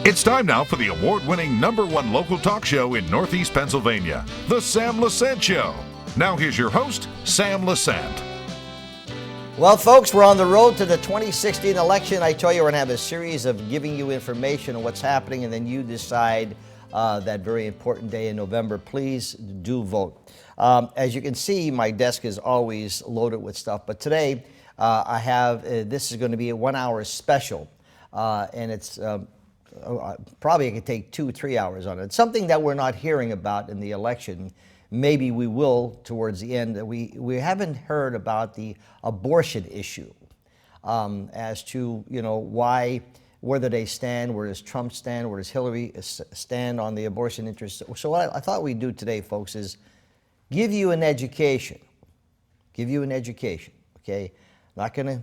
It's time now for the award-winning #1 local talk show in Northeast Pennsylvania, The Sam Lesante Show. Now here's your host, Sam Lesante. Well, folks, we're on the road to the 2016 election. I told you we're going to have a series of giving you information on what's happening, and then you decide that very important day in November. Please do vote. As you can see, my desk is always loaded with stuff, but today I have, this is going to be a 1 hour special, and it's probably it could take 2-3 hours on it. It's something that we're not hearing about in the election. Maybe we will towards the end. We haven't heard about the abortion issue as to, you know, why, where do they stand, where does Trump stand, where does Hillary stand on the abortion interest. So what I thought we'd do today, folks, is give you an education. Give you an education, okay? Not going to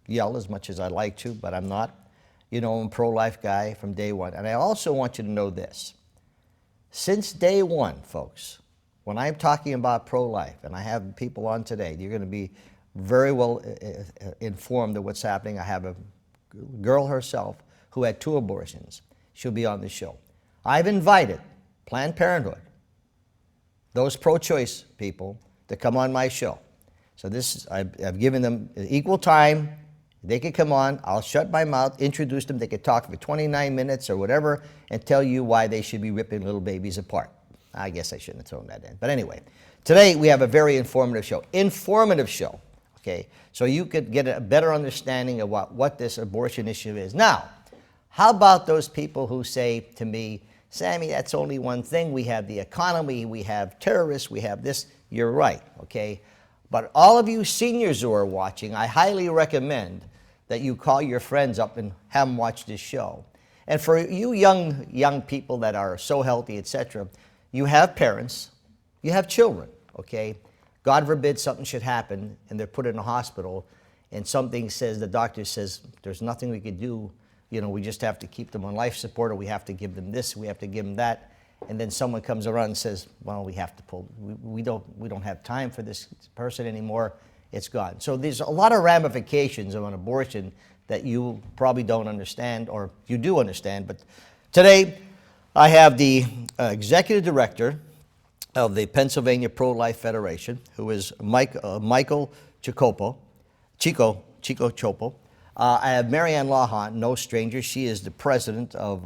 yell as much as I'd like to, but I'm not. You know, I'm a pro-life guy from day one. And I also want you to know this. Since day one, folks, when I'm talking about pro-life, and I have people on today, you're going to be very well informed of what's happening. I have a girl herself who had 2 abortions. She'll be on the show. I've invited Planned Parenthood, those pro-choice people, to come on my show. So I've given them equal time. They could come on, I'll shut my mouth, introduce them, they could talk for 29 minutes or whatever and tell you why they should be ripping little babies apart. I guess I shouldn't have thrown that in. But anyway, today we have a very informative show. Informative show, okay? So you could get a better understanding of what this abortion issue is. Now, how about those people who say to me, Sammy, that's only one thing. We have the economy, we have terrorists, we have this. You're right, okay? But all of you seniors who are watching, I highly recommend that you call your friends up and have them watch this show. And for you young people that are so healthy, etc., you have parents, you have children, okay? God forbid something should happen and they're put in a hospital and something says, the doctor says, there's nothing we could do, you know, we just have to keep them on life support, or we have to give them this, we have to give them that. And then someone comes around and says, well, we have to pull, we don't have time for this person anymore, it's gone. So there's a lot of ramifications of an abortion that you probably don't understand, or you do understand. But today, I have the executive director of the Pennsylvania Pro-Life Federation, who is Michael Ciccocioppo. I have Maryann Lawhon, no stranger. She is the president of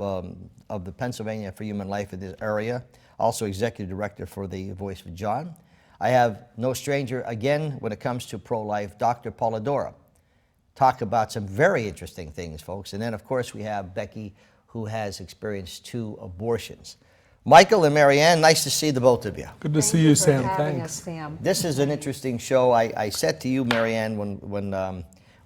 the Pennsylvania for Human Life in this area, also executive director for the Voice for John. I have no stranger, again, when it comes to pro-life, Dr. Polidora. Talk about some very interesting things, folks. And then, of course, we have Becky, who has experienced 2 abortions. Michael and Maryann, nice to see the both of you. Good to see you, Sam. Thanks. Sam. This is an interesting show. I said to you, Maryann,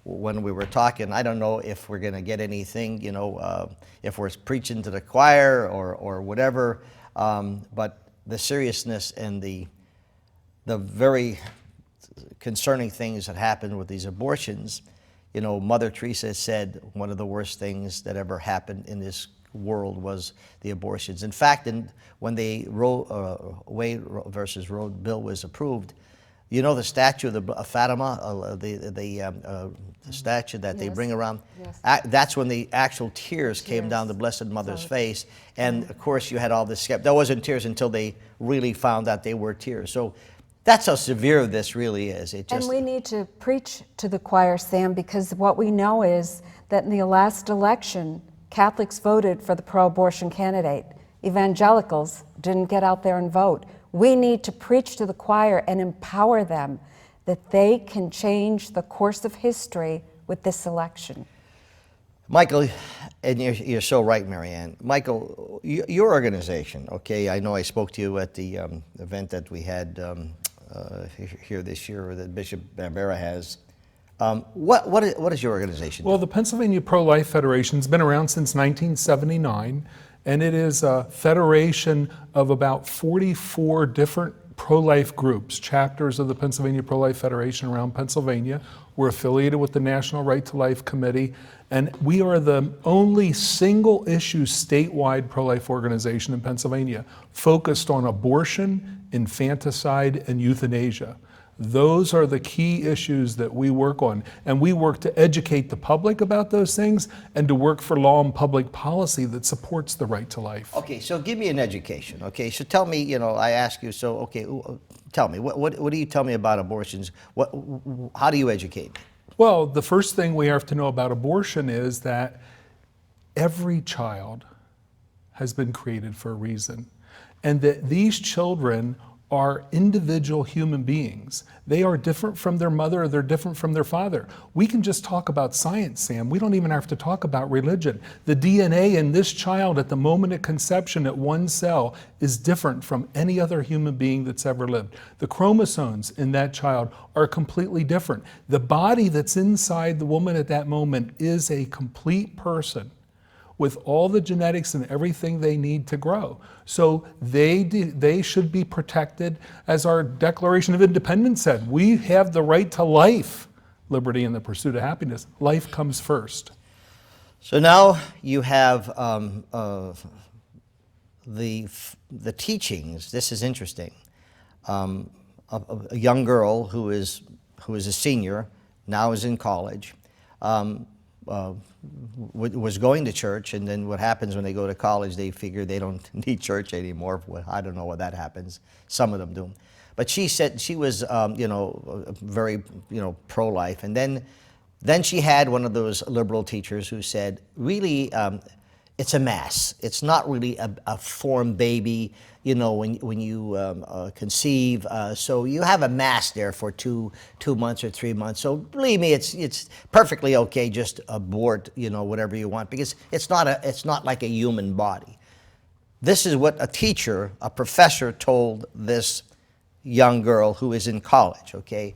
when we were talking, I don't know if we're going to get anything, you know, if we're preaching to the choir or whatever, but the seriousness and the very concerning things that happened with these abortions, you know, Mother Teresa said one of the worst things that ever happened in this world was the abortions. In fact, when the Wade versus Roe bill was approved, you know the statue of Fatima, the statue that they bring around? Yes. That's when the actual tears came down the Blessed Mother's face. And, of course, you had all this skepticism. That wasn't tears until they really found out they were tears. So that's how severe this really is. And we need to preach to the choir, Sam, because what we know is that in the last election, Catholics voted for the pro-abortion candidate. Evangelicals didn't get out there and vote. We need to preach to the choir and empower them that they can change the course of history with this election. Michael, and you're so right, Maryann. Michael, your organization, okay, I know I spoke to you at the event that we had here this year that Bishop Bambera has. What is your organization? Well, the Pennsylvania Pro-Life Federation has been around since 1979, and it is a federation of about 44 different pro-life groups, chapters of the Pennsylvania Pro-Life Federation around Pennsylvania. We're affiliated with the National Right to Life Committee, and we are the only single-issue statewide pro-life organization in Pennsylvania focused on abortion, infanticide, and euthanasia. Those are the key issues that we work on. And we work to educate the public about those things and to work for law and public policy that supports the right to life. Okay, so give me an education. Okay, so tell me, I ask you, so, okay, tell me, what do you tell me about abortions? How do you educate me? Well, the first thing we have to know about abortion is that every child has been created for a reason, and that these children are individual human beings. They are different from their mother, or they're different from their father. We can just talk about science, Sam. We don't even have to talk about religion. The DNA in this child at the moment of conception at one cell is different from any other human being that's ever lived. The chromosomes in that child are completely different. The body that's inside the woman at that moment is a complete person with all the genetics and everything they need to grow. So they should be protected, as our Declaration of Independence said. We have the right to life, liberty, and the pursuit of happiness. Life comes first. So now you have the teachings. This is interesting. A young girl who is a senior, now is in college, was going to church, and then what happens when they go to college, they figure they don't need church anymore. I don't know what that happens. Some of them do. But she said she was, very, pro-life. And then she had one of those liberal teachers who said, really, it's a mass. It's not really a formed baby, when you conceive. So you have a mass there for two months or 3 months. So believe me, it's perfectly okay. Just abort, whatever you want, because it's not like a human body. This is what a professor told this young girl who is in college. Okay.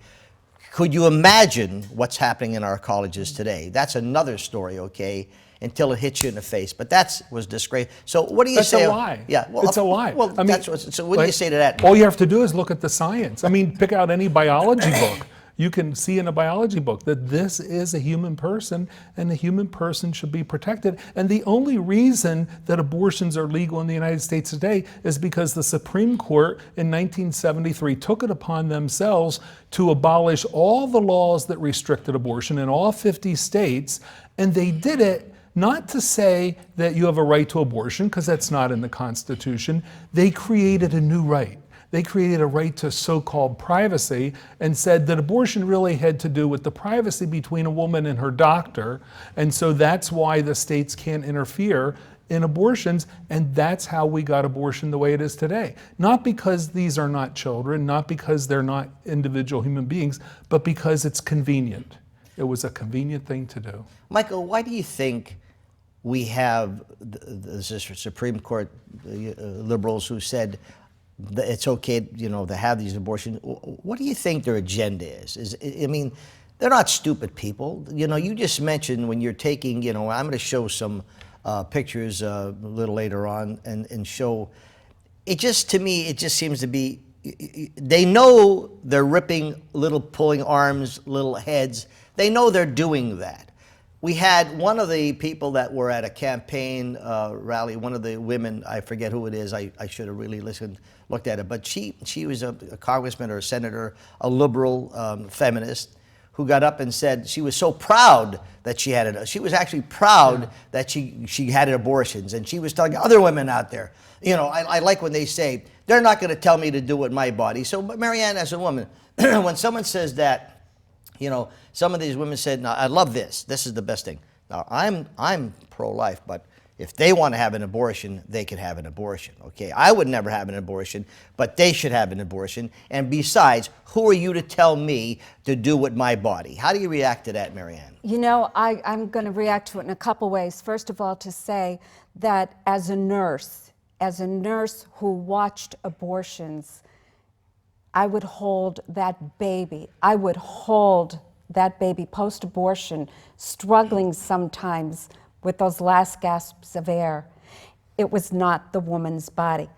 Could you imagine what's happening in our colleges today? That's another story. Okay. Until it hits you in the face. But that was disgraceful. So what do you say? That's a lie. Yeah, well, it's a lie. Well, I mean, so what do you say to that? All you have to do is look at the science. I mean, pick out any biology book. You can see in a biology book that this is a human person, and the human person should be protected. And the only reason that abortions are legal in the United States today is because the Supreme Court in 1973 took it upon themselves to abolish all the laws that restricted abortion in all 50 states, and they did it not to say that you have a right to abortion, because that's not in the Constitution. They created a new right. They created a right to so-called privacy and said that abortion really had to do with the privacy between a woman and her doctor. And so that's why the states can't interfere in abortions, and that's how we got abortion the way it is today. Not because these are not children, not because they're not individual human beings, but because it's convenient. It was a convenient thing to do. Michael, why do you think we have the Supreme Court liberals who said that it's okay, to have these abortions? What do you think their agenda is? I mean, they're not stupid people. You just mentioned when you're taking, I'm going to show some pictures a little later on and show. To me, it just seems to be, they know they're ripping little pulling arms, little heads. They know they're doing that. We had one of the people that were at a campaign rally, one of the women, I forget who it is, I should have really looked at it, but she was a congressman or a senator, a liberal feminist, who got up and said she was so proud that she had it. She was actually proud that she had abortions, and she was telling other women out there, I like when they say, they're not going to tell me to do with my body. So Maryann, as a woman, when someone says that, some of these women said, "No, I love this. This is the best thing." Now, I'm pro-life, but if they want to have an abortion, they can have an abortion. Okay, I would never have an abortion, but they should have an abortion. And besides, who are you to tell me to do with my body? How do you react to that, Maryann? I'm going to react to it in a couple ways. First of all, to say that as a nurse who watched abortions, I would hold that baby. I would hold that baby post-abortion, struggling sometimes with those last gasps of air. It was not the woman's body.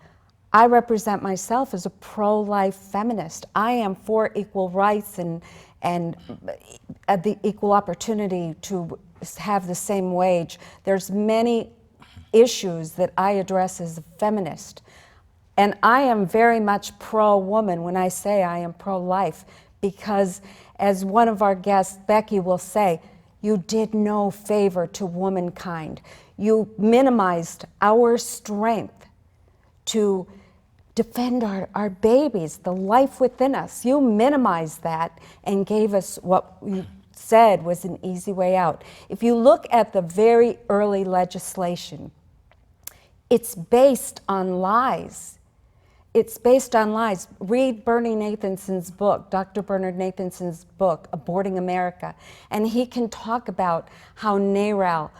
I represent myself as a pro-life feminist. I am for equal rights and the equal opportunity to have the same wage. There's many issues that I address as a feminist. And I am very much pro-woman when I say I am pro-life, because, as one of our guests, Becky, will say, you did no favor to womankind. You minimized our strength to defend our babies, the life within us. You minimized that and gave us what you said was an easy way out. If you look at the very early legislation, it's based on lies. It's based on lies. Read Bernie Nathanson's book, Dr. Bernard Nathanson's book, Aborting America, and he can talk about how NARAL,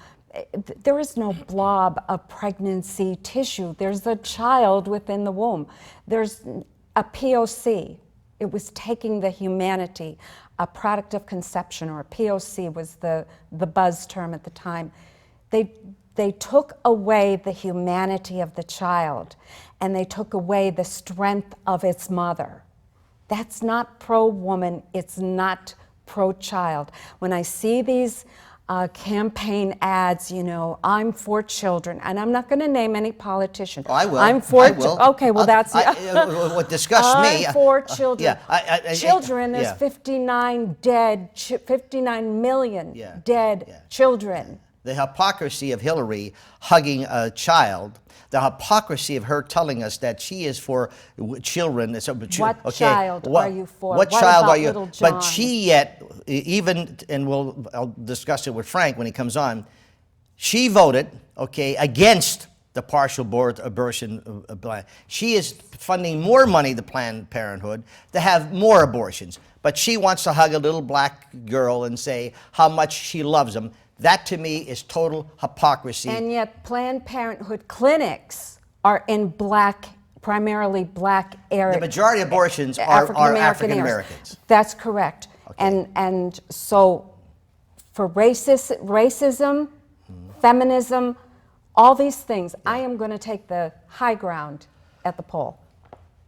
there is no blob of pregnancy tissue. There's a child within the womb. There's a POC. It was taking the humanity, a product of conception, or a POC was the buzz term at the time. They took away the humanity of the child, and they took away the strength of its mother. That's not pro-woman, it's not pro-child. When I see these campaign ads, you know, I'm for children, and I'm not going to name any politician. Oh, I will. I'm for. I will. Okay, well that's. What disgusts me. I'm for children. Yeah, children. There's yeah. 59 dead, 59 million dead children. The hypocrisy of Hillary hugging a child, the hypocrisy of her telling us that she is for children. What child are you for? What child are you? Little John? But she yet, even, and I'll discuss it with Frank when he comes on, she voted, against the partial abortion plan. She is funding more money to Planned Parenthood to have more abortions. But she wants to hug a little black girl and say how much she loves them. That, to me, is total hypocrisy. And yet Planned Parenthood clinics are in primarily black areas. The majority of abortions are African Americans. That's correct. Okay. And so for racism, feminism, all these things, I am going to take the high ground at the poll.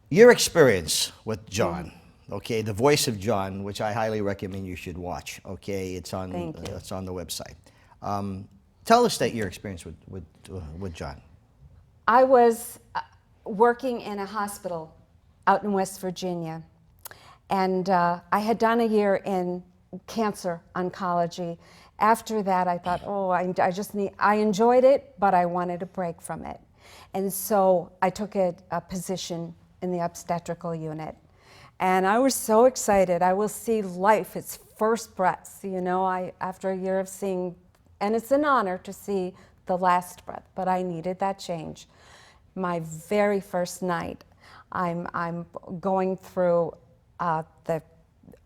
Your experience with John. The Voice of John, which I highly recommend you should watch. It's on the website. Tell us your experience with John. I was working in a hospital out in West Virginia, and I had done a year in cancer oncology. After that, I thought, I enjoyed it, but I wanted a break from it, and so I took a position in the obstetrical unit. And I was so excited. I will see life, its first breaths. After a year of seeing, and it's an honor to see the last breath, but I needed that change. My very first night, I'm going through the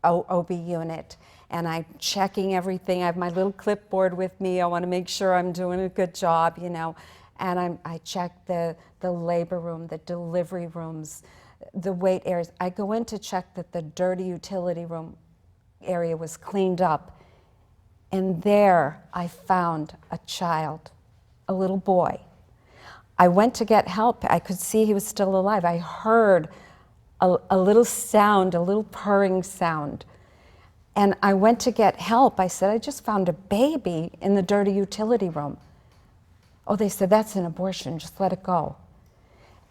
OB unit, and I'm checking everything. I have my little clipboard with me. I want to make sure I'm doing a good job, And I check the labor room, the delivery rooms, the wait areas. I go in to check that the dirty utility room area was cleaned up, and there I found a child, a little boy. I went to get help. I could see he was still alive. I heard a little sound, a little purring sound, and I went to get help. I said, I just found a baby in the dirty utility room. Oh, they said, that's an abortion, just let it go.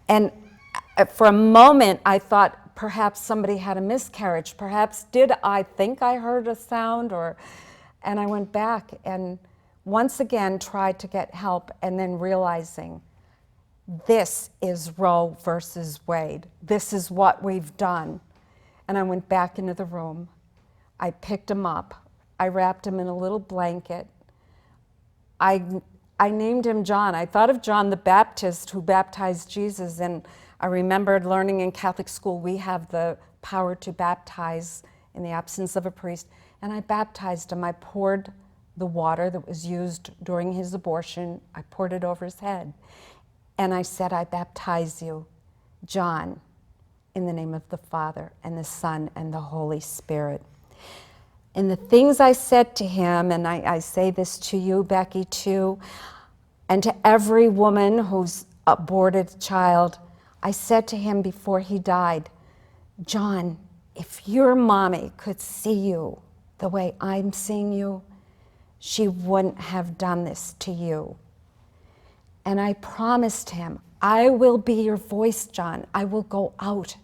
And for a moment, I thought perhaps somebody had a miscarriage. Perhaps did I think I heard a sound, and I went back and once again tried to get help, and then realizing this is Roe versus Wade. This is what we've done. And I went back into the room. I picked him up. I wrapped him in a little blanket. I named him John. I thought of John the Baptist who baptized Jesus, and I remembered learning in Catholic school we have the power to baptize in the absence of a priest, and I baptized him. I poured the water that was used during his abortion, I poured it over his head, and I said, I baptize you, John, in the name of the Father and the Son and the Holy Spirit. And the things I said to him, and I say this to you, Becky, too, and to every woman who's aborted a child, I said to him before he died, John, if your mommy could see you the way I'm seeing you, she wouldn't have done this to you. And I promised him, I will be your voice, John. I will go out.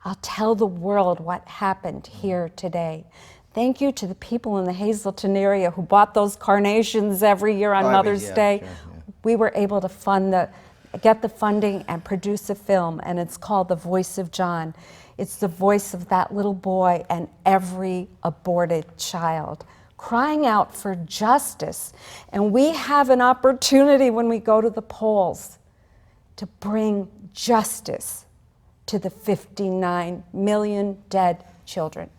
I'll tell the world what happened here today. Thank you to the people in the Hazleton area who bought those carnations every year on Mother's Day. Sure, yeah. We were able to get the funding and produce a film, and it's called The Voice of John. It's the voice of that little boy and every aborted child crying out for justice. And we have an opportunity when we go to the polls to bring justice to the 59 million dead children.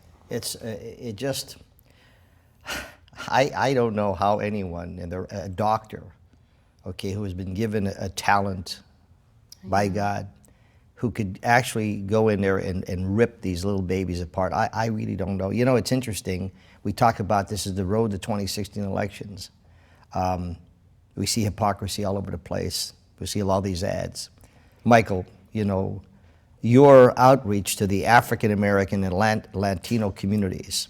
I don't know how anyone, and a doctor, okay, who has been given a talent by God, who could actually go in there and rip these little babies apart. I really don't know. You know, it's interesting. We talk about this as the road to 2016 elections. We see hypocrisy all over the place. We see all these ads. Michael, you know, your outreach to the African American and Latino communities,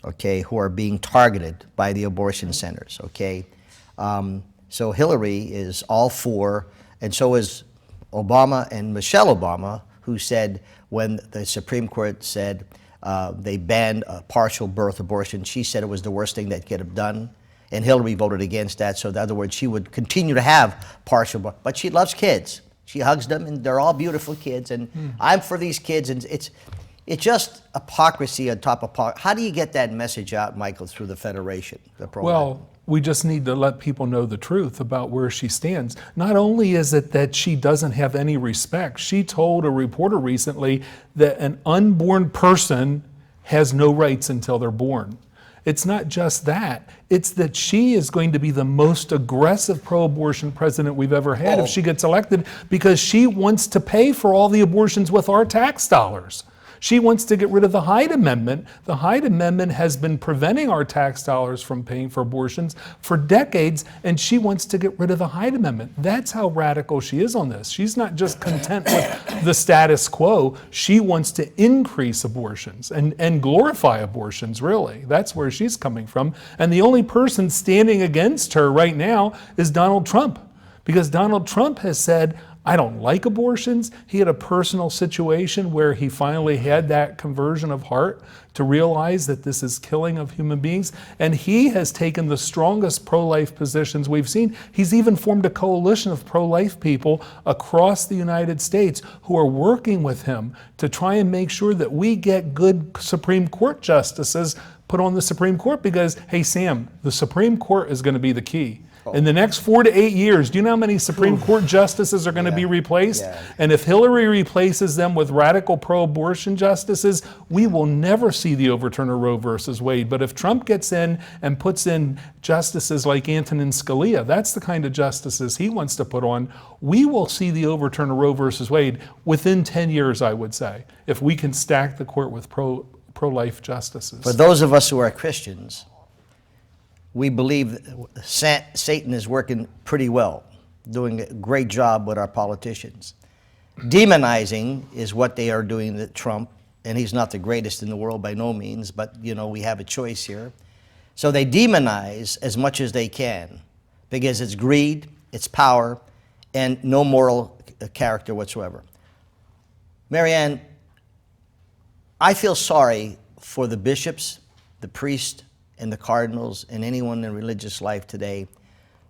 okay, who are being targeted by the abortion centers, okay? So Hillary is all for, and so is Obama and Michelle Obama, who said when the Supreme Court said they banned partial birth abortion, she said it was the worst thing that could have done. And Hillary voted against that. So in other words, she would continue to have partial birth. But she loves kids. She hugs them, and they're all beautiful kids. And I'm for these kids. And it's just hypocrisy on top of hypocrisy. How do you get that message out, Michael, through the Federation? Well, we just need to let people know the truth about where she stands. Not only is it that she doesn't have any respect, she told a reporter recently that an unborn person has no rights until they're born. It's not just that. It's that she is going to be the most aggressive pro-abortion president we've ever had if she gets elected, because she wants to pay for all the abortions with our tax dollars. She wants to get rid of the Hyde Amendment. The Hyde Amendment has been preventing our tax dollars from paying for abortions for decades, and she wants to get rid of the Hyde Amendment. That's how radical she is on this. She's not just content with the status quo. She wants to increase abortions and glorify abortions, really. That's where she's coming from. And the only person standing against her right now is Donald Trump, because Donald Trump has said, I don't like abortions. He had a personal situation where he finally had that conversion of heart to realize that this is killing of human beings. And he has taken the strongest pro-life positions we've seen. He's even formed a coalition of pro-life people across the United States who are working with him to try and make sure that we get good Supreme Court justices put on the Supreme Court, because, hey, Sam, the Supreme Court is going to be the key. In the next 4 to 8 years, do you know how many Supreme Court justices are going to be replaced? Yeah. And if Hillary replaces them with radical pro-abortion justices, we will never see the overturn of Roe versus Wade. But if Trump gets in and puts in justices like Antonin Scalia, that's the kind of justices he wants to put on, we will see the overturn of Roe versus Wade within 10 years, I would say, if we can stack the court with pro-life justices. For those of us who are Christians, we believe Satan is working pretty well, doing a great job with our politicians. Demonizing is what they are doing to Trump, and he's not the greatest in the world by no means, but you know, we have a choice here. So they demonize as much as they can, because it's greed, it's power, and no moral character whatsoever. Maryann, I feel sorry for the bishops, the priests, and the cardinals, and anyone in religious life today,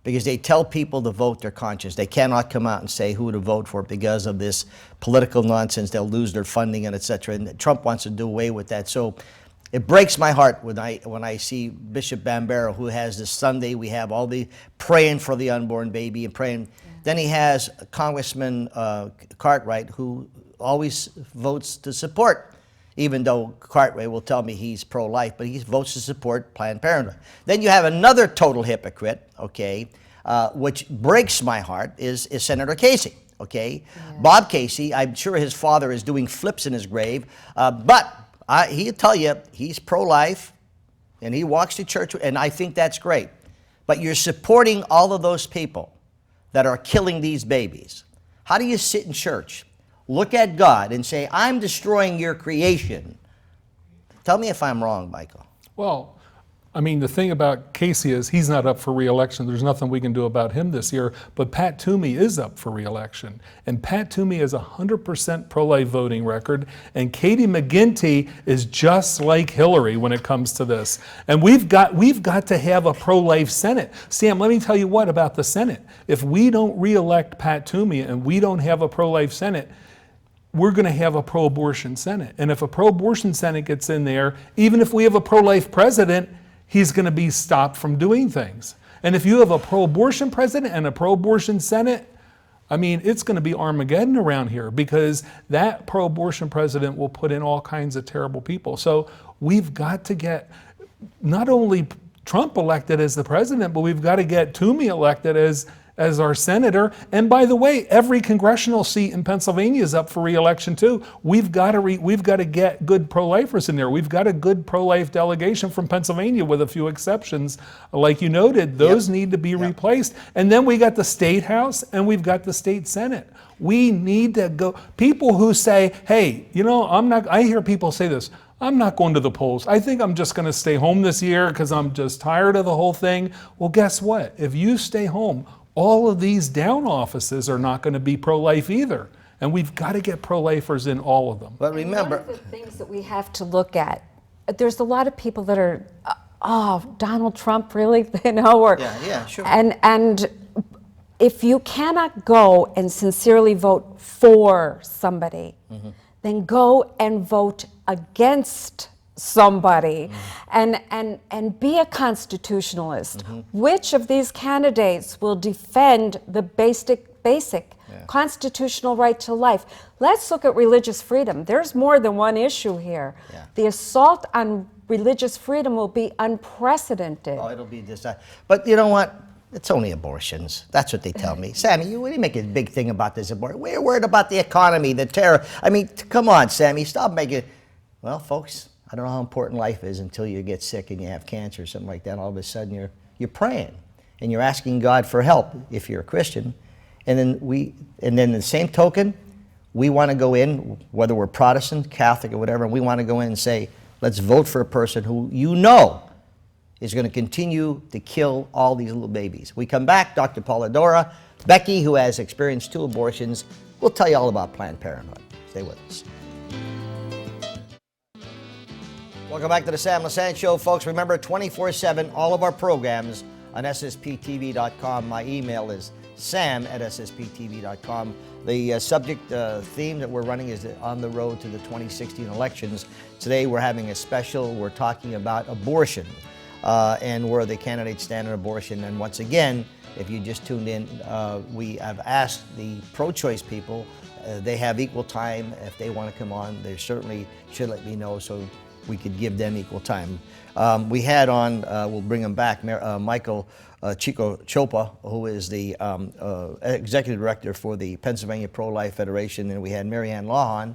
because they tell people to vote their conscience. They cannot come out and say who to vote for because of this political nonsense. They'll lose their funding and etc. And Trump wants to do away with that. So it breaks my heart when I see Bishop Bambaro, who has this Sunday, we have all the praying for the unborn baby and praying. Yeah. Then he has Congressman Cartwright, who always votes to support, even though Cartwright will tell me he's pro-life, but he votes to support Planned Parenthood. Then you have another total hypocrite, okay, which breaks my heart, is Senator Casey, okay? Yeah. Bob Casey, I'm sure his father is doing flips in his grave, but he'll tell you he's pro-life, and he walks to church, and I think that's great. But you're supporting all of those people that are killing these babies. How do you sit in church, look at God and say, I'm destroying your creation? Tell me if I'm wrong, Michael. Well, I mean, the thing about Casey is he's not up for re-election. There's nothing we can do about him this year. But Pat Toomey is up for re-election. And Pat Toomey has a 100% pro-life voting record. And Katie McGinty is just like Hillary when it comes to this. And we've got to have a pro-life Senate. Sam, let me tell you what about the Senate. If we don't re-elect Pat Toomey and we don't have a pro-life Senate, we're going to have a pro-abortion Senate. And if a pro-abortion Senate gets in there, even if we have a pro-life president, he's going to be stopped from doing things. And if you have a pro-abortion president and a pro-abortion Senate, I mean, it's going to be Armageddon around here, because that pro-abortion president will put in all kinds of terrible people. So we've got to get not only Trump elected as the president, but we've got to get Toomey elected as our senator. And by the way, every congressional seat in Pennsylvania is up for re-election too. We've got to get good pro-lifers in there. We've got a good pro-life delegation from Pennsylvania, with a few exceptions. Like you noted, those need to be replaced. And then we got the state house and we've got the state senate. We need to go. People who say, hey, you know, I hear people say this, I'm not going to the polls. I think I'm just going to stay home this year because I'm just tired of the whole thing. Well, guess what? If you stay home, all of these down offices are not going to be pro-life either. And we've got to get pro-lifers in all of them. But remember, one of the things that we have to look at, there's a lot of people that are, oh, Donald Trump, really? You know, or, yeah, sure. And if you cannot go and sincerely vote for somebody, then go and vote against somebody, and be a constitutionalist. Which of these candidates will defend the basic constitutional right to life? Let's look at religious freedom. There's more than one issue here. The assault on religious freedom will be unprecedented. Oh, it'll be this. But you know what? It's only abortions. That's what they tell me. Sammy, you make a big thing about this abortion. We're worried about the economy, the terror. I mean, come on, Sammy, stop making. Well, folks, I don't know how important life is until you get sick and you have cancer or something like that. All of a sudden you're praying and you're asking God for help if you're a Christian. And then in the same token, we want to go in, whether we're Protestant, Catholic, or whatever, and we want to go in and say, let's vote for a person who you know is going to continue to kill all these little babies. We come back, Dr. Polidora, Becky, who has experienced 2 abortions, will tell you all about Planned Parenthood. Stay with us. Welcome back to the Sam Lesante Show, folks. Remember, 24/7, all of our programs on ssptv.com. My email is sam@ssptv.com. The subject theme that we're running is on the road to the 2016 elections. Today we're having a special. We're talking about abortion and where the candidates stand on abortion. And once again, if you just tuned in, we have asked the pro-choice people. They have equal time. If they want to come on, they certainly should let me know so we could give them equal time. We had on, we'll bring him back, Michael Ciccocioppo, who is the executive director for the Pennsylvania Pro-Life Federation, and we had Maryann Lawhon,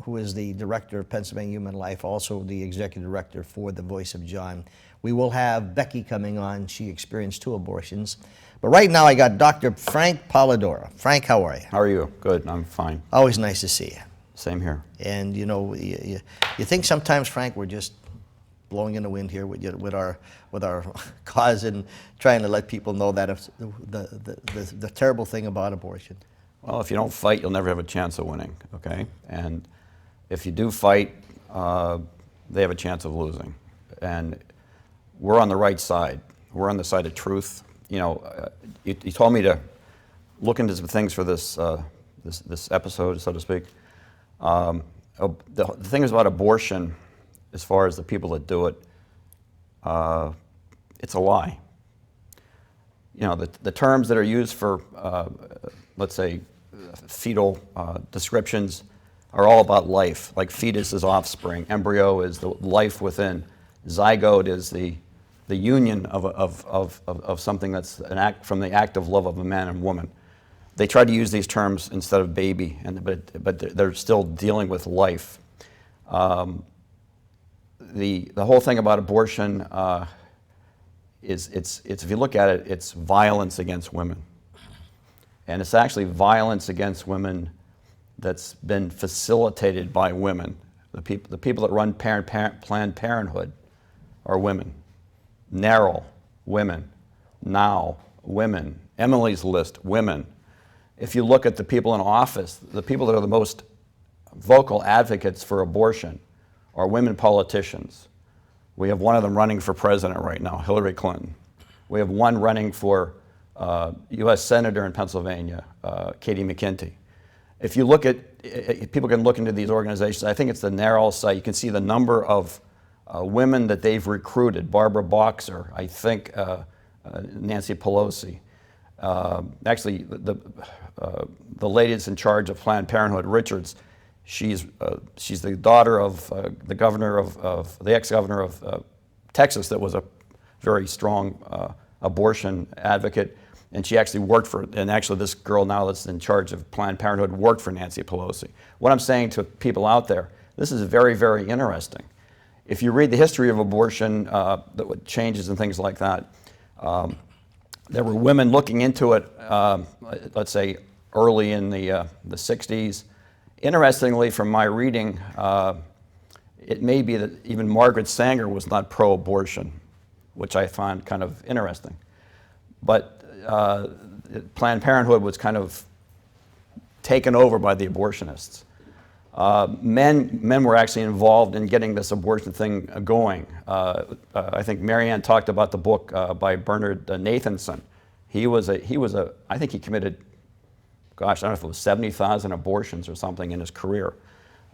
who is the director of Pennsylvania Human Life, also the executive director for the Voice of John. We will have Becky coming on. She experienced 2 abortions. But right now I got Dr. Frank Polidora. Frank, how are you? How are you? Good, I'm fine. Always nice to see you. Same here. And you know, you think sometimes, Frank, we're just blowing in the wind here with our cause and trying to let people know that if the terrible thing about abortion. Well, if you don't fight, you'll never have a chance of winning, okay? And if you do fight, they have a chance of losing. And we're on the right side. We're on the side of truth. You know, you told me to look into some things for this episode, so to speak. The thing is about abortion, as far as the people that do it, it's a lie. You know, the terms that are used for, let's say, fetal descriptions are all about life. Like fetus is offspring, embryo is the life within, zygote is the union of something that's an act from the act of love of a man and woman. They try to use these terms instead of baby, but they're still dealing with life. The whole thing about abortion is it's if you look at it, it's violence against women, and it's actually violence against women that's been facilitated by women. The people that run Planned Parenthood are women. Narrow, women. Now, women. Emily's List, women. If you look at the people in office, the people that are the most vocal advocates for abortion are women politicians. We have one of them running for president right now, Hillary Clinton. We have one running for U.S. Senator in Pennsylvania, Katie McKenty. If you look at, people can look into these organizations, I think it's the NARAL site, you can see the number of women that they've recruited. Barbara Boxer, I think Nancy Pelosi. Actually, the lady that's in charge of Planned Parenthood, Richards, she's the daughter of the governor of the ex-governor of Texas that was a very strong abortion advocate. And she actually worked for, and actually this girl now that's in charge of Planned Parenthood worked for Nancy Pelosi. What I'm saying to people out there, this is very, very interesting. If you read the history of abortion, the changes and things like that, there were women looking into it, let's say early in the 60s. Interestingly, from my reading, it may be that even Margaret Sanger was not pro-abortion, which I find kind of interesting. But Planned Parenthood was kind of taken over by the abortionists. Men were actually involved in getting this abortion thing going. I think Maryann talked about the book by Bernard Nathanson. I think he committed, gosh, I don't know if it was 70,000 abortions or something in his career.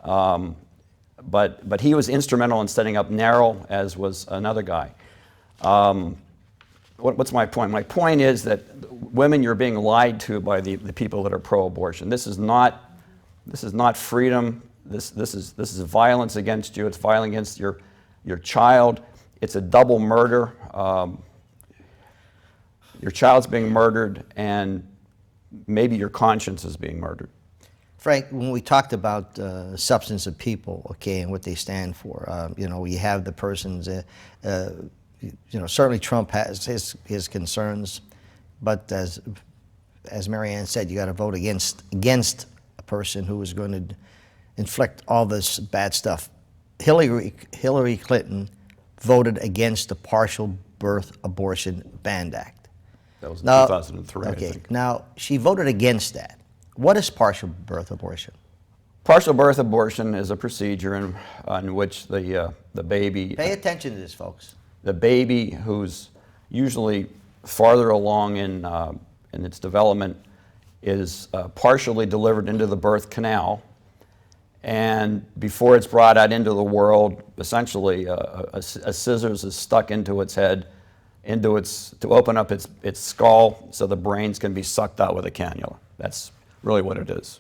But he was instrumental in setting up NARAL, as was another guy. What's my point? My point is that women, you're being lied to by the people that are pro-abortion. This is not freedom. This is violence against you. It's violence against your child. It's a double murder. Your child's being murdered, and maybe your conscience is being murdered. Frank, when we talked about substance of people, okay, and what they stand for, we have the persons. Certainly Trump has his concerns, but as Maryann said, you got to vote against a person who is going to inflict all this bad stuff. Hillary Clinton voted against the Partial Birth Abortion Ban Act. That was in 2003. Okay, I think. now she voted against that. What is partial birth abortion? Partial birth abortion is a procedure in which the baby. Pay attention to this, folks. The baby, who's usually farther along in its development, is partially delivered into the birth canal, and before it's brought out into the world, essentially a scissors is stuck into its head, to open up its skull, so the brains can be sucked out with a cannula. That's really what it is.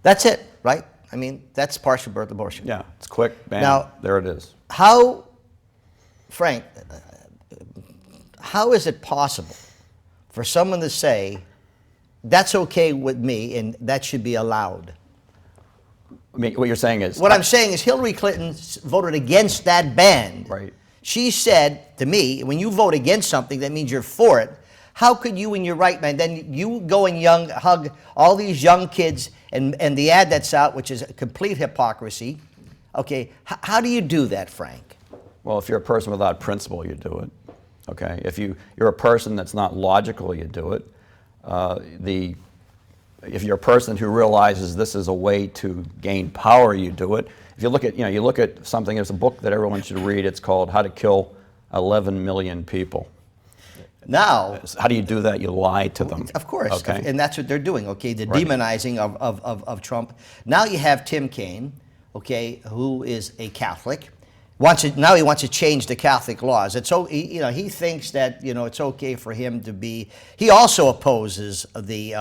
That's it, right? I mean, that's partial birth abortion. Yeah, it's quick, bam, now, there it is. Frank, how is it possible for someone to say, that's okay with me and that should be allowed? I mean, what you're saying is... What I'm saying is Hillary Clinton voted against that ban. Right. She said to me, when you vote against something, that means you're for it. How could you, in your right mind, then you go and hug all these young kids and the ad that's out, which is a complete hypocrisy. Okay, how do you do that, Frank? Well, if you're a person without principle, you do it. Okay, if you're a person that's not logical, you do it. If you're a person who realizes this is a way to gain power, you do it. If you look at something, there's a book that everyone should read. It's called How to Kill 11 Million People. Now, how do you do that? You lie to them. Of course, okay? And that's what they're doing. Okay, the Right. demonizing of Trump. Now you have Tim Kaine, okay, who is a Catholic. Now he wants to change the Catholic laws. It's he thinks that it's okay for him to be. He also opposes the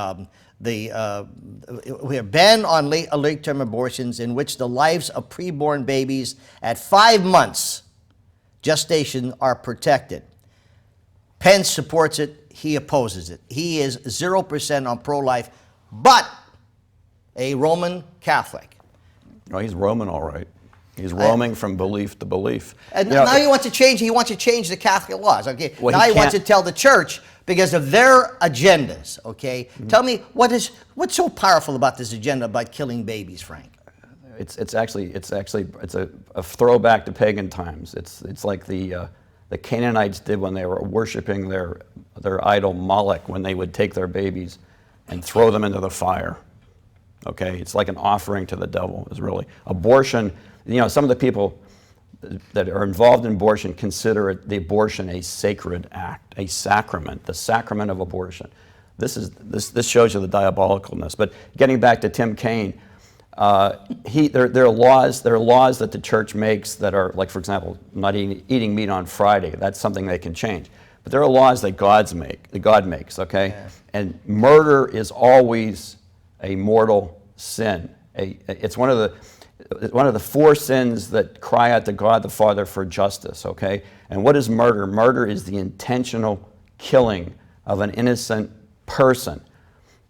ban on late-term abortions, in which the lives of preborn babies at 5 months gestation are protected. Pence supports it. He opposes it. He is 0% on pro-life, but a Roman Catholic. No, he's Roman, all right. He's roaming from belief to belief. And now he wants to change. He wants to change the Catholic laws. Okay. Well, now he wants to tell the church because of their agendas. Okay. Mm-hmm. Tell me what's so powerful about this agenda about killing babies, Frank? it's a throwback to pagan times. It's like the Canaanites did when they were worshiping their idol Moloch, when they would take their babies and throw them into the fire. Okay, it's like an offering to the devil. Is really abortion. You know, some of the people that are involved in abortion consider the abortion a sacred act, a sacrament, the sacrament of abortion. This shows you the diabolicalness. But getting back to Tim Kaine, there are laws that the church makes that are, like, for example, not eating meat on Friday. That's something they can change. But there are laws that God makes. Okay, yeah. And murder is always a mortal sin. It's one of the four sins that cry out to God the Father for justice. Okay, and what is murder? Murder is the intentional killing of an innocent person,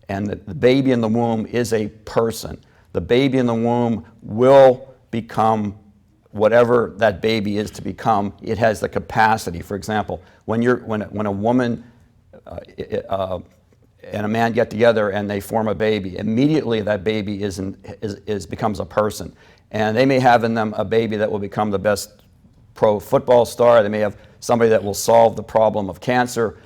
and the baby in the womb is a person. The baby in the womb will become whatever that baby is to become. It has the capacity. For example, when a woman and a man get together and they form a baby, immediately that baby becomes a person, and they may have in them a baby that will become the best pro football star. They may have somebody that will solve the problem of cancer,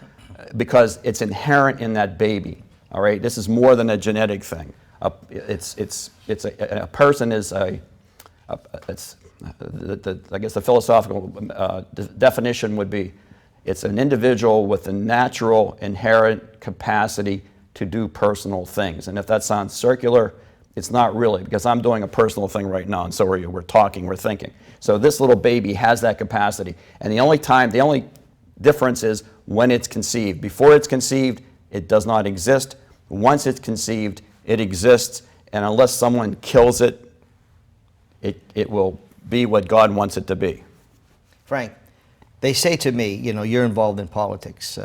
because it's inherent in that baby. All right, this is more than a genetic thing. A person is I guess the philosophical definition would be, it's an individual with a natural inherent capacity to do personal things. And if that sounds circular, it's not really, because I'm doing a personal thing right now, and so are you. We're talking, we're thinking. So this little baby has that capacity, and the only difference is when it's conceived. Before it's conceived, it does not exist. Once it's conceived, it exists, and unless someone kills it, it will be what God wants it to be. Frank, they say to me, you know, you're involved in politics.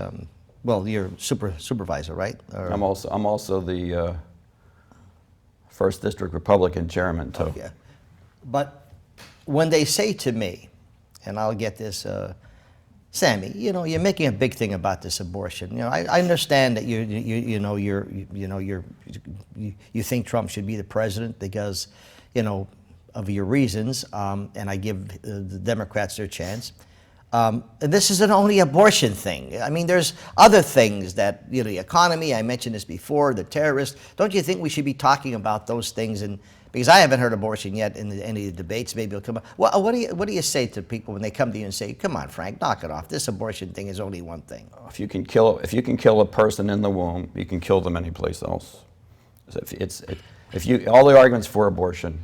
Well, you're supervisor, right? Or... I'm also the 1st District Republican chairman, too. Yeah. But when they say to me, and I'll get this, Sammy, you know, you're making a big thing about this abortion. You know, I understand that you think Trump should be the president because, you know, of your reasons, and I give the Democrats their chance. And this isn't only abortion thing. I mean, there's other things that, you know, the economy, I mentioned this before, the terrorists. Don't you think we should be talking about those things? And because I haven't heard abortion yet in any of the debates, maybe it'll come up. Well, what do you say to people when they come to you and say, "Come on, Frank, knock it off. This abortion thing is only one thing." If you can kill a person in the womb, you can kill them anyplace else. All the arguments for abortion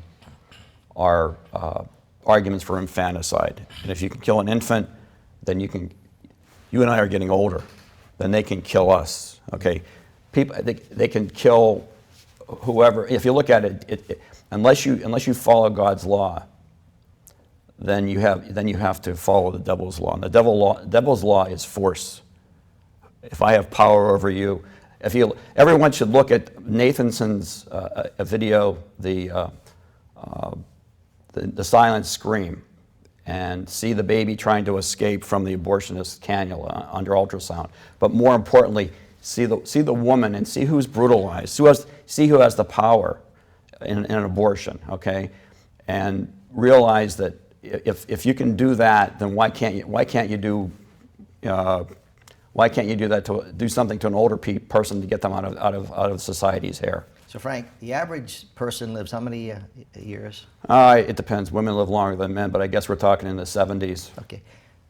are arguments for infanticide, and if you can kill an infant, then you and I are getting older, then they can kill us. Okay, people they can kill whoever. If you look at it, unless you follow God's law, then you have to follow the devil's law. And the devil's law is force. If I have power over you, everyone should look at Nathanson's a video, the silent scream, and see the baby trying to escape from the abortionist cannula under ultrasound. But more importantly, see the woman and see who's brutalized, see who has the power in an abortion, okay? And realize that if you can do that, then why can't you do that do something to an older person to get them out of society's hair? So Frank, the average person lives how many years? It depends. Women live longer than men, but I guess we're talking in the 70s. Okay,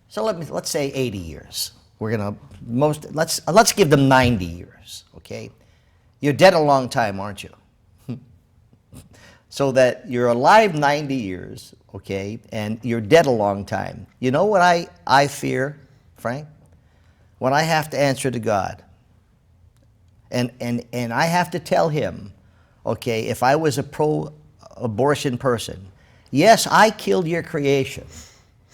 so let's say 80 years. We're gonna let's give them 90 years. Okay, you're dead a long time, aren't you? So that you're alive 90 years, okay, and you're dead a long time. You know what I fear, Frank? When I have to answer to God. And I have to tell him, okay, if I was a pro-abortion person, yes, I killed your creation.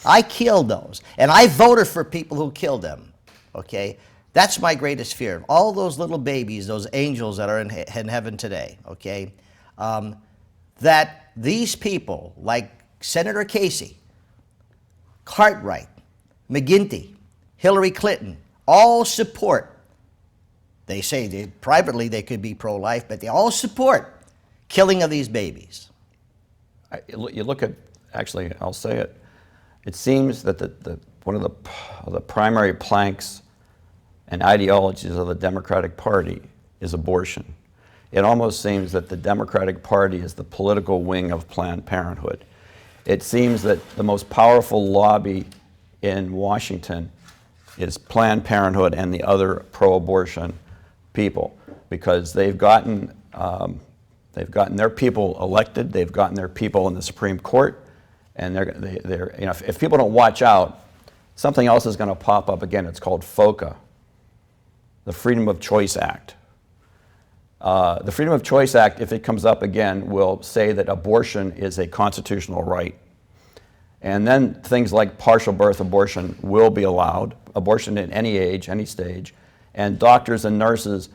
I killed those. And I voted for people who killed them, okay? That's my greatest fear. All those little babies, those angels that are in heaven today, okay? That these people, like Senator Casey, Cartwright, McGinty, Hillary Clinton, all support. They say privately they could be pro-life, but they all support killing of these babies. you look at, actually, I'll say it, it seems that one of the primary planks and ideologies of the Democratic Party is abortion. It almost seems that the Democratic Party is the political wing of Planned Parenthood. It seems that the most powerful lobby in Washington is Planned Parenthood and the other pro-abortion people, because they've gotten their people elected, they've gotten their people in the Supreme Court, and they're you know, if people don't watch out, something else is going to pop up again. It's called FOCA, the Freedom of Choice Act. The Freedom of Choice Act, if it comes up again, will say that abortion is a constitutional right. And then things like partial birth abortion will be allowed, abortion at any age, any stage, and doctors and nurses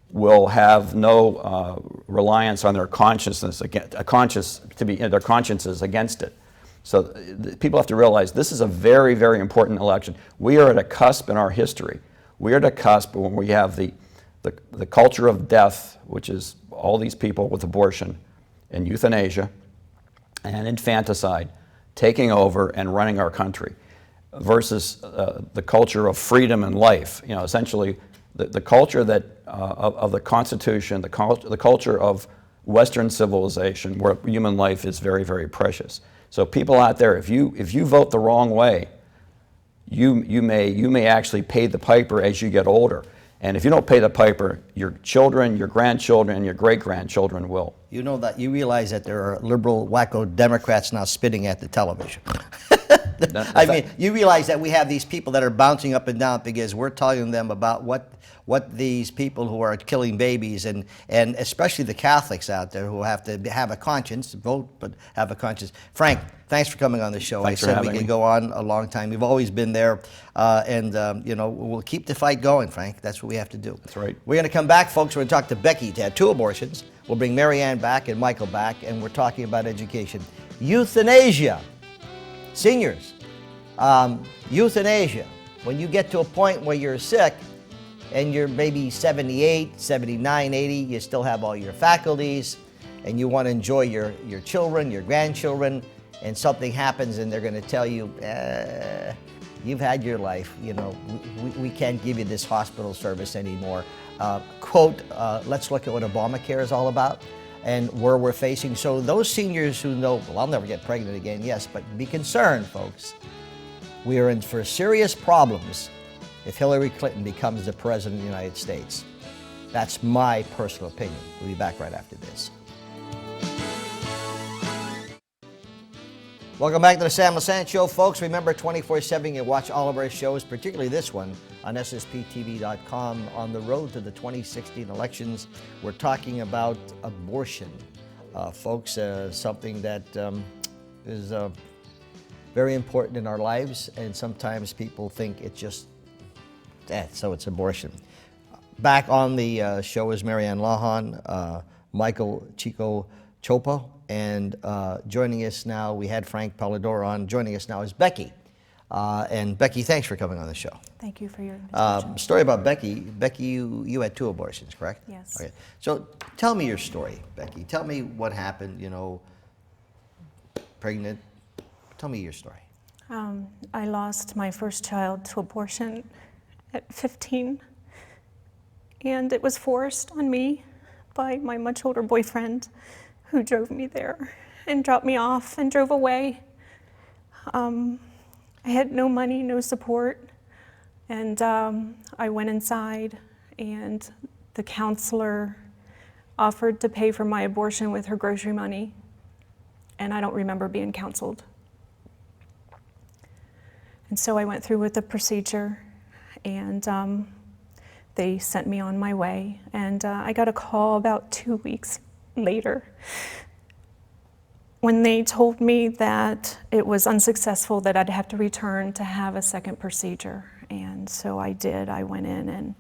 will have no reliance on their consciousness, their consciences against it. So people have to realize this is a very, very important election. We are at a cusp in our history. We are at a cusp when we have the culture of death, which is all these people with abortion and euthanasia and infanticide taking over and running our country, versus the culture of freedom and life. You know, essentially the culture that of the Constitution, the culture of Western civilization, where human life is very, very precious. So people out there, if you vote the wrong way, you may actually pay the piper as you get older. And if you don't pay the piper, your children, your grandchildren, and your great-grandchildren will. You know that you realize that there are liberal wacko Democrats now spitting at the television. I mean, you realize that we have these people that are bouncing up and down because we're telling them about what these people who are killing babies, and especially the Catholics out there who have to have a conscience, vote, but have a conscience. Frank, thanks for coming on the show. Thanks I said we could go on a long time. You've always been there, and you know, we'll keep the fight going, Frank. That's what we have to do. That's right. We're going to come back, folks. We're going to talk to Becky, who had 2 abortions. We'll bring Maryann back and Michael back, and we're talking about education. Euthanasia. Seniors. Euthanasia. When you get to a point where you're sick, and you're maybe 78, 79, 80, you still have all your faculties, and you want to enjoy your children, your grandchildren, and something happens and they're going to tell you, you've had your life, you know, we can't give you this hospital service anymore. Quote, let's look at what Obamacare is all about and where we're facing. So those seniors who know, well, I'll never get pregnant again, yes, but be concerned, folks. We are in for serious problems if Hillary Clinton becomes the President of the United States. That's my personal opinion. We'll be back right after this. Welcome back to the Sam Lesante Show, folks. Remember, 24/7, you can watch all of our shows, particularly this one, on ssptv.com. On the road to the 2016 elections, we're talking about abortion. Folks, something that is very important in our lives, and sometimes people think it's just that, so it's abortion. Back on the show is Maryann Lawhon, Michael Ciccocioppo, and joining us now, we had Frank Polidora on. Joining us now is Becky. And Becky, thanks for coming on the show. Thank you for your invitation. Story about Becky. Becky, you had 2 abortions, correct? Yes. Okay. So tell me your story, Becky. Tell me what happened, you know, pregnant. Tell me your story. I lost my first child to abortion at 15, and it was forced on me by my much older boyfriend, who drove me there and dropped me off and drove away. I had no money, no support, and I went inside, and the counselor offered to pay for my abortion with her grocery money, and I don't remember being counseled. And so I went through with the procedure, and they sent me on my way, and I got a call about 2 weeks later when they told me that it was unsuccessful, that I'd have to return to have a second procedure. And so I did. I went in, and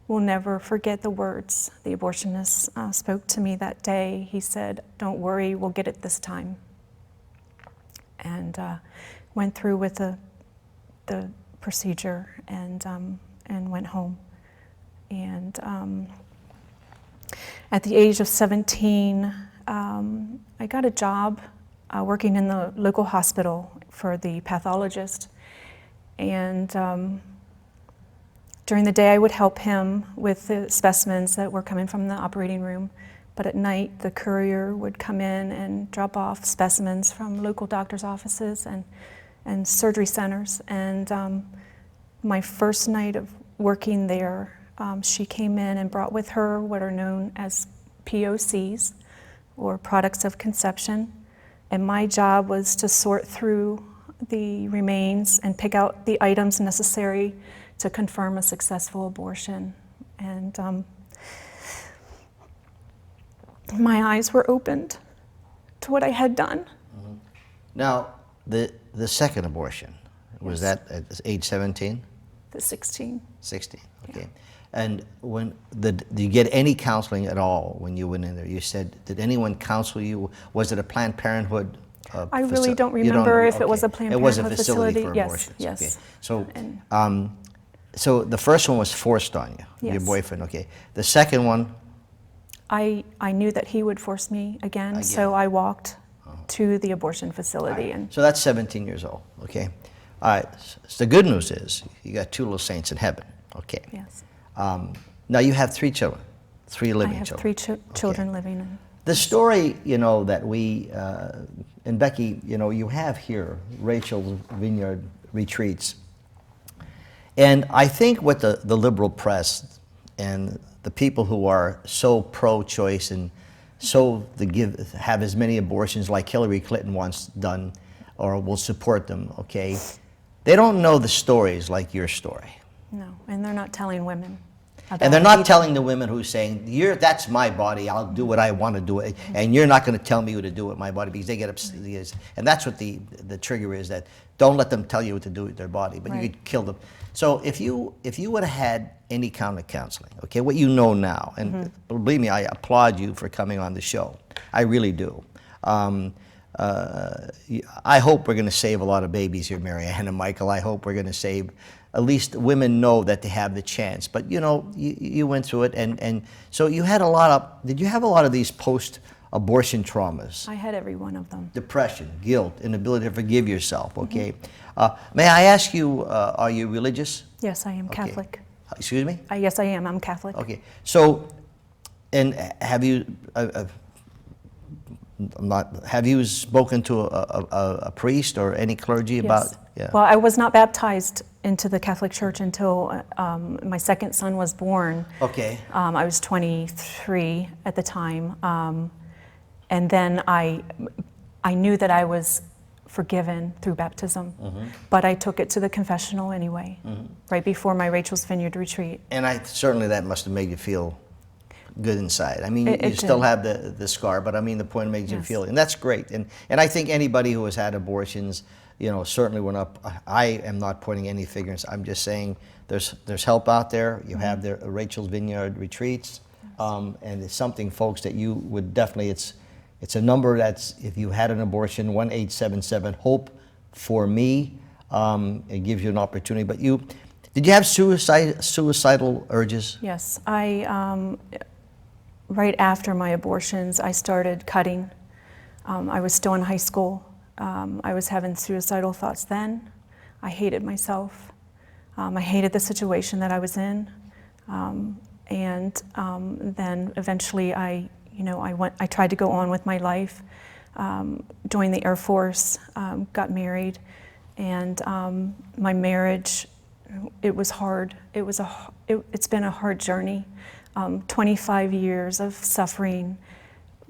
will never forget the words the abortionist spoke to me that day. He said, "Don't worry, we'll get it this time." And went through with the procedure and went home. And at the age of 17, I got a job working in the local hospital for the pathologist. And during the day, I would help him with the specimens that were coming from the operating room. But at night, the courier would come in and drop off specimens from local doctor's offices and surgery centers. And my first night of working there, she came in and brought with her what are known as POCs, or products of conception. And my job was to sort through the remains and pick out the items necessary to confirm a successful abortion. And my eyes were opened to what I had done. Mm-hmm. Now, the second abortion, was Yes. that at age 17? The 16. 16, okay. Yeah. And did you get any counseling at all when you went in there? You said, did anyone counsel you? Was it a Planned Parenthood I really don't you remember if it okay. was a Planned It was a Parenthood facility facility. for Yes, abortions. yes. Okay. So, And- so the first one was forced on you, your Yes. boyfriend, okay. The second one, I knew that he would force me again, so I walked to the abortion facility. And so that's 17 years old, okay. All right, so the good news is you got two little saints in heaven, okay. yes, Now you have 3 children, 3 I living have children. 3 children living in. The story, that we, and Becky, you have here, Rachel's Vineyard retreats. And I think what the liberal press and the people who are so pro-choice and so have as many abortions like Hillary Clinton once done, or will support them, okay? They don't know the stories like your story. No, and they're not telling women. And they're about not either. telling the women who's saying, that's my body, I'll do what I want to do it, and you're not going to tell me what to do with my body, because they get upset. And that's what the trigger is, that don't let them tell you what to do with their body, but you Right. could kill them. So if you would have had any kind of counseling, okay, what you know now, and believe me, I applaud you for coming on the show. I really do. I hope we're going to save a lot of babies here, Maryann and Michael. I hope we're going to save, at least women know that they have the chance. But you went through it, and so you had did you have a lot of these post-abortion traumas? I had every one of them. Depression, guilt, inability to forgive yourself, okay? May I ask you, are you religious? Yes, I am Okay. Catholic. Excuse me? Yes, I am. I'm Catholic. Okay, so, and have you, have you spoken to a priest or any clergy about? Yes. Yeah. Well, I was not baptized into the Catholic Church until my second son was born. Okay. I was 23 at the time, and then I knew that I was forgiven through baptism, but I took it to the confessional anyway, right before my Rachel's Vineyard retreat. And certainly that must have made you feel good inside. I mean, It you still did. have the scar, but I mean, the point makes you Yes. feel, and that's great. And I think anybody who has had abortions, certainly went up. I am not pointing any fingers. I'm just saying there's help out there. You have the Rachel's Vineyard retreats, and it's something, folks, that you would definitely. It's a number that's, if you had an abortion, 1-877-HOPE-4ME. It gives you an opportunity. But did you have suicidal urges? Yes, right after my abortions, I started cutting. I was still in high school. I was having suicidal thoughts then. I hated myself. I hated the situation that I was in. And then eventually I tried to go on with my life, joined the Air Force, got married, and my marriage, it was hard. It's been a hard journey. 25 years of suffering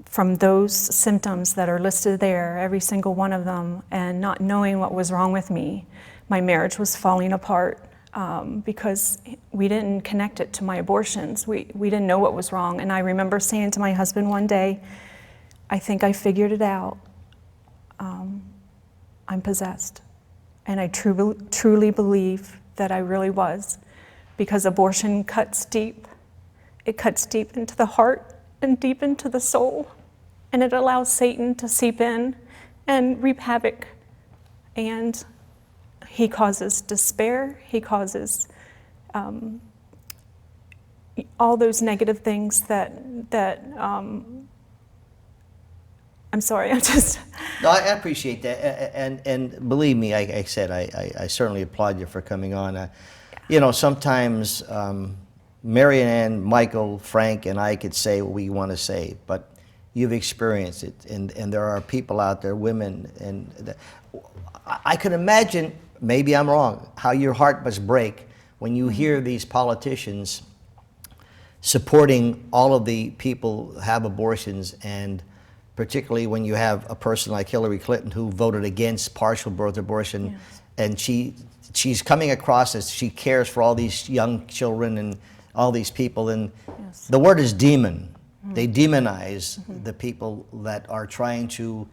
from those symptoms that are listed there, every single one of them, and not knowing what was wrong with me. My marriage was falling apart because we didn't connect it to my abortions. We didn't know what was wrong. And I remember saying to my husband one day, I think I figured it out. I'm possessed. And I truly believe that I really was, because abortion cuts deep. It cuts deep into the heart and deep into the soul, and it allows Satan to seep in and reap havoc. And he causes despair, he causes all those negative things that I'm sorry, I'm just... No, I appreciate that, and believe me, I said I certainly applaud you for coming on. You know, sometimes Maryann, Michael, Frank, and I could say what we want to say, but you've experienced it, and there are people out there, women, and I can imagine, maybe I'm wrong, how your heart must break when you hear these politicians supporting all of the people who have abortions, and particularly when you have a person like Hillary Clinton who voted against partial birth abortion, yes. And she's coming across as she cares for all these young children and all these people, and yes. The word is demon. Mm-hmm. They demonize the people that are trying to,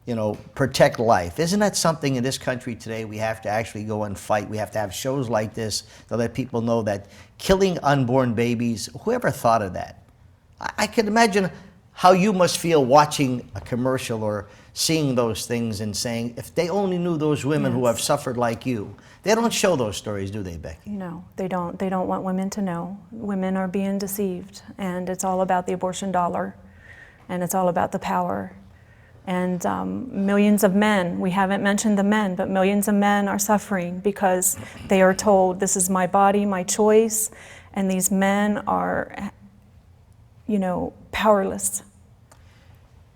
you know, protect life. Isn't that something in this country today we have to actually go and fight? We have to have shows like this to let people know that killing unborn babies, whoever thought of that? I can imagine how you must feel watching a commercial or seeing those things and saying, if they only knew those women yes. who have suffered like you. They don't show those stories, do they, Becky? No, they don't. They don't want women to know. Women are being deceived, and it's all about the abortion dollar, and it's all about the power. And millions of men, we haven't mentioned the men, but millions of men are suffering because they are told, this is my body, my choice, and these men are, you know, powerless.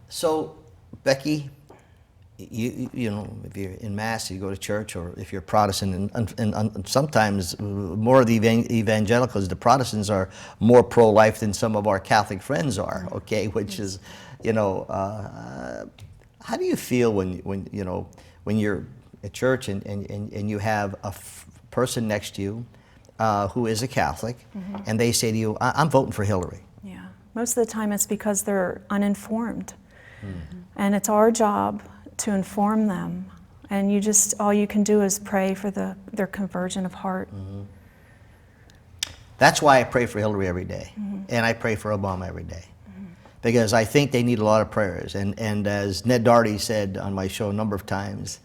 So, Becky, you know, if you're in Mass, you go to church, or if you're Protestant, and sometimes more of the evangelicals, the Protestants are more pro-life than some of our Catholic friends are, okay, which is, you know, how do you feel when you know, when you're at church and you have a person next to you who is a Catholic, mm-hmm. and they say to you, I'm voting for Hillary? Yeah, most of the time it's because they're uninformed. Mm-hmm. And it's our job to inform them. And you just, all you can do is pray for their conversion of heart. Mm-hmm. That's why I pray for Hillary every day. Mm-hmm. And I pray for Obama every day. Mm-hmm. Because I think they need a lot of prayers. And as Ned Darty said on my show a number of times,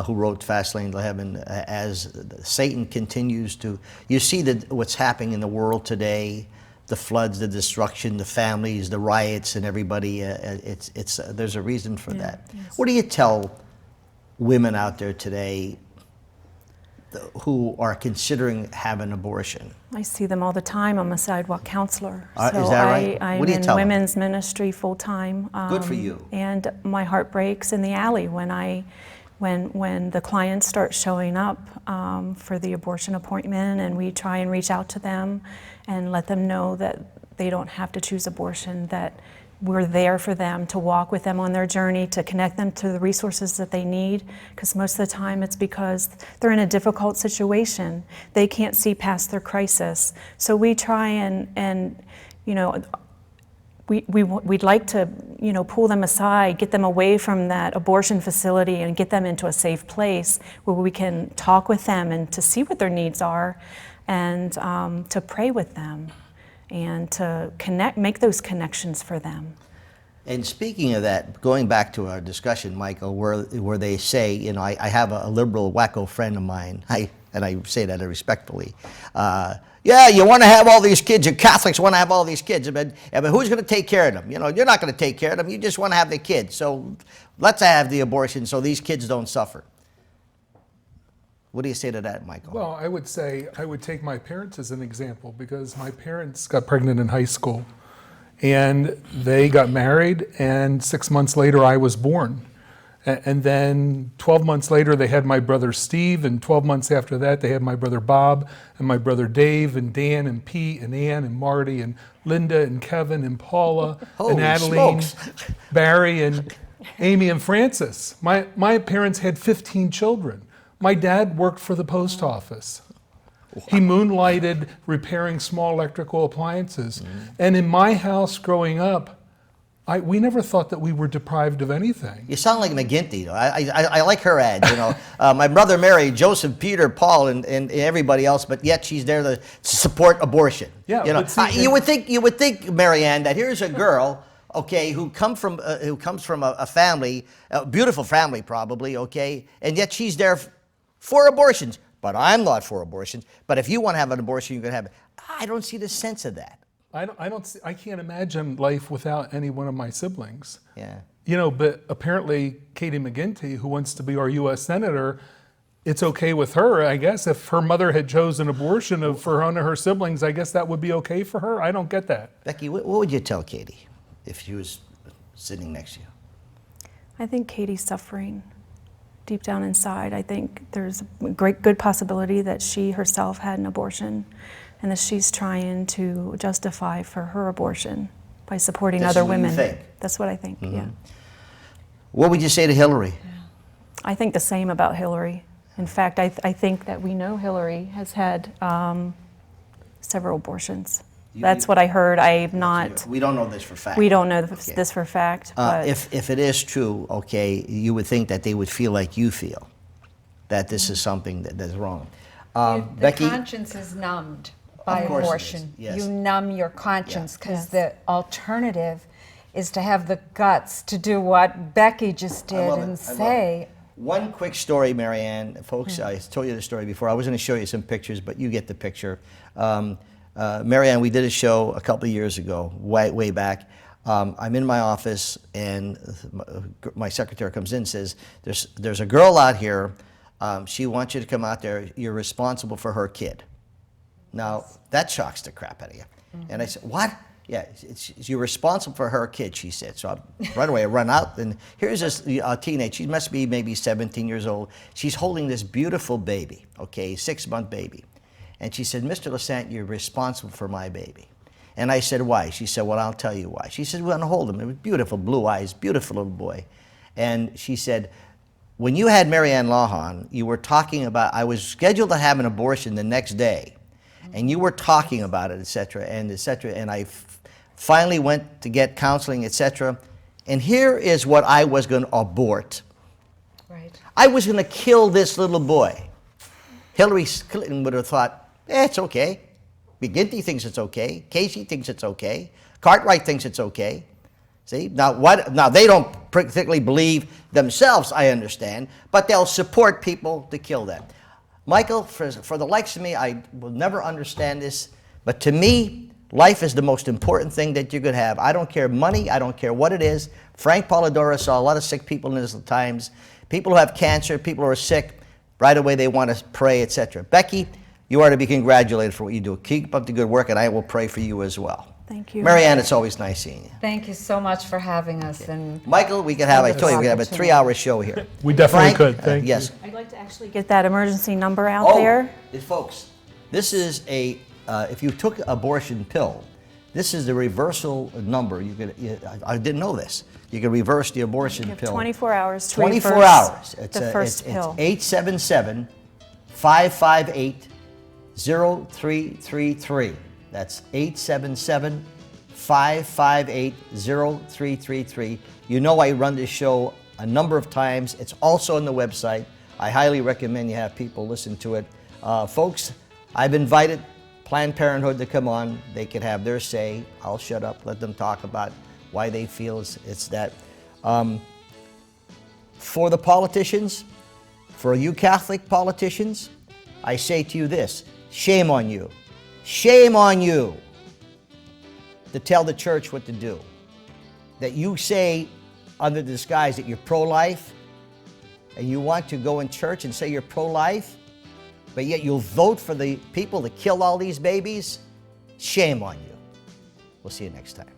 who wrote Fast Lane to Heaven, as Satan continues to, you see what's happening in the world today, the floods, the destruction, the families, the riots, and everybody. There's a reason for that. Yes. What do you tell women out there today who are considering having abortion? I see them all the time. I'm a sidewalk counselor. So is that right? I'm what do you in tell women's them? Ministry full time. Good for you. And my heart breaks in the alley when the clients start showing up for the abortion appointment, and we try and reach out to them and let them know that they don't have to choose abortion, that we're there for them, to walk with them on their journey, to connect them to the resources that they need, because most of the time it's because they're in a difficult situation. They can't see past their crisis. So we try and you know, we'd like to, you know, pull them aside, get them away from that abortion facility and get them into a safe place where we can talk with them and to see what their needs are, and to pray with them and to make those connections for them. And speaking of that, going back to our discussion, Michael, where they say, you know, I have a liberal wacko friend of mine, and I say that respectfully. Yeah, you want to have all these kids, you Catholics want to have all these kids, but who's going to take care of them? You know, you're not going to take care of them, you just want to have the kids. So let's have the abortion so these kids don't suffer. What do you say to that, Michael? Well, I would say, I would take my parents as an example, because my parents got pregnant in high school, and they got married, and 6 months later I was born. And then 12 months later, they had my brother Steve, and 12 months after that, they had my brother Bob, and my brother Dave, and Dan, and Pete, and Ann, and Marty, and Linda, and Kevin, and Paula, and Adeline, Barry, and Amy, and Francis. My parents had 15 children. My dad worked for the post office. Wow. He moonlighted repairing small electrical appliances. Mm-hmm. And in my house growing up, we never thought that we were deprived of anything. You sound like McGinty, though. I like her ads, you know. My brother married Joseph, Peter, Paul, and everybody else, but yet she's there to support abortion. Yeah, you know, you would think, Maryann, that here's a girl, okay, who comes from a family, a beautiful family probably, okay, and yet she's there for abortions. But I'm not for abortions. But if you want to have an abortion, you can have it. I don't see the sense of that. I can't imagine life without any one of my siblings. Yeah. But apparently Katie McGinty, who wants to be our U.S. Senator, it's okay with her, I guess. If her mother had chosen abortion for one of her siblings, I guess that would be okay for her. I don't get that. Becky, what would you tell Katie if she was sitting next to you? I think Katie's suffering deep down inside. I think there's a good possibility that she herself had an abortion and that she's trying to justify for her abortion by supporting That's other what you women. think? That's what I think, yeah. What would you say to Hillary? I think the same about Hillary. In fact, I think that we know Hillary has had several abortions. That's what I heard. I've not. We don't know this for fact. We don't know this for fact. But If it is true, okay, you would think that they would feel like you feel, that this is something that's wrong. The Becky, conscience is numbed by Of course it abortion. is, yes. You numb your conscience because Yes. the alternative is to have the guts to do what Becky just I did love it. and I love say, one quick story, Maryann. Folks, I told you the story before. I was going to show you some pictures, but you get the picture. Maryann, we did a show a couple of years ago, way back. I'm in my office, and my secretary comes in and says, there's a girl out here. She wants you to come out there. You're responsible for her kid. Now, that shocks the crap out of you. And I said, what? Yeah, you're responsible for her kid, she said. So right away I run out, and here's this teenage. She must be maybe 17 years old. She's holding this beautiful baby, okay, 6-month baby. And she said, Mr. Lesante, you're responsible for my baby. And I said, why? She said, well, I'll tell you why. She said, well, I'm gonna hold him. It was beautiful, blue eyes, beautiful little boy. And she said, when you had Maryann Lawhon, you were talking about, I was scheduled to have an abortion the next day, and you were talking about it, et cetera, and I finally went to get counseling, et cetera. And here is what I was going to abort. right. I was going to kill this little boy. Hillary Clinton would have thought, it's okay. McGinty thinks it's okay. Casey thinks it's okay. Cartwright thinks it's okay. See, now they don't particularly believe themselves, I understand, but they'll support people to kill them. Michael, for the likes of me, I will never understand this, but to me, life is the most important thing that you could have. I don't care money, I don't care what it is. Frank Polidora saw a lot of sick people in his times. People who have cancer, people who are sick, right away they want to pray, etc. Becky, you are to be congratulated for what you do. Keep up the good work, and I will pray for you as well. thank you. Maryann, it's always nice seeing you. Thank you so much for having us. And Michael, we could have, I told you, we could have a 3-hour show here. We definitely Frank, could. Thank yes. I'd like to actually get that emergency number out there. Folks, this is a, if you took abortion pill, this is the reversal number. I didn't know this. You can reverse the abortion You have pill. 24 hours to 24 reverse hours. the first pill. It's 877-558-0333. That's 877-558-0333. You know I run this show a number of times. It's also on the website. I highly recommend you have people listen to it. Folks, I've invited Planned Parenthood to come on. They could have their say. I'll shut up, let them talk about why they feel it's that. For the politicians, for you Catholic politicians, I say to you this, shame on you. Shame on you to tell the church what to do. That you say under the disguise that you're pro-life, and you want to go in church and say you're pro-life, but yet you'll vote for the people that kill all these babies. Shame on you. We'll see you next time.